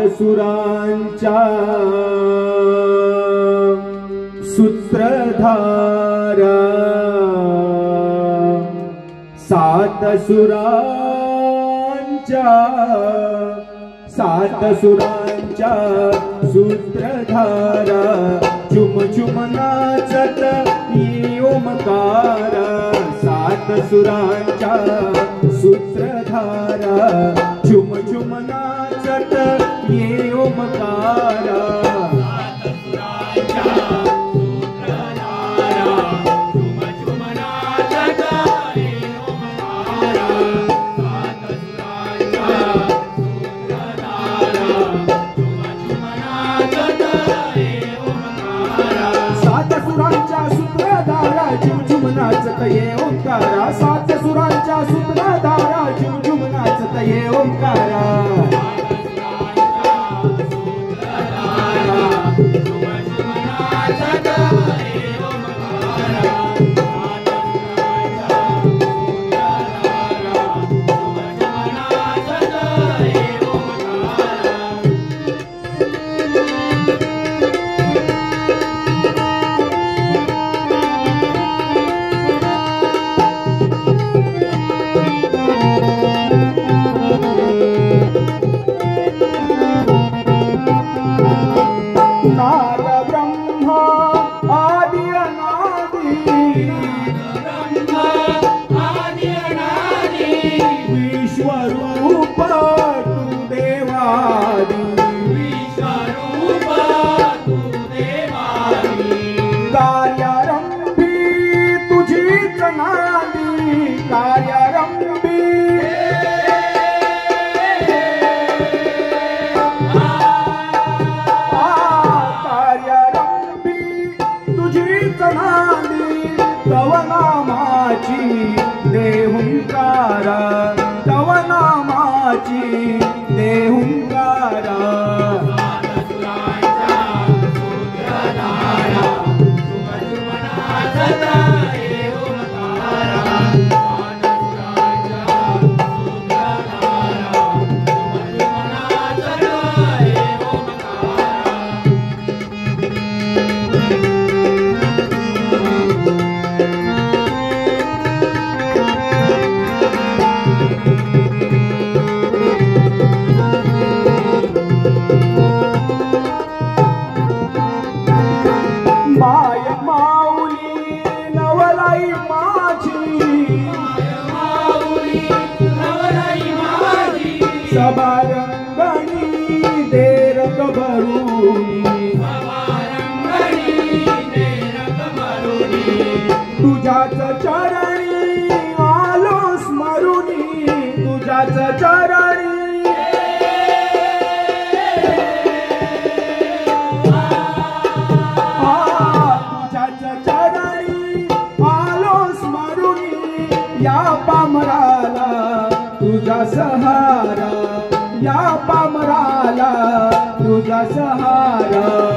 सुरांच्या सूत्रधारा, सात सुरांच्या सूत्रधारा, झुम झुम नाचत ये ओमकारा, सात सुरांच्या सूत्रधारा, झुम झुम नाचत ये ओमकारा, नाचत ये ओंकारा, सात सुरांच्या सूत्रधारा, झुम झुम नाचत ये ओंकारा, विश्वरूप तू देवादी, कार्यारंभी तुझीच नादी, कार्यारंभी तुझीच नादी, तव नामाची देहुंकारा, तव नामाची देहुंकारा, सभारंगणी देरक भरुनी, तुझ्याच चरणी आलो स्मरुनी, तुझ्याच चरणी तुझ्याच चरणी आलो स्मरुनी, या पामराला तुझा सहारा, या पामराला तुझा सहारा.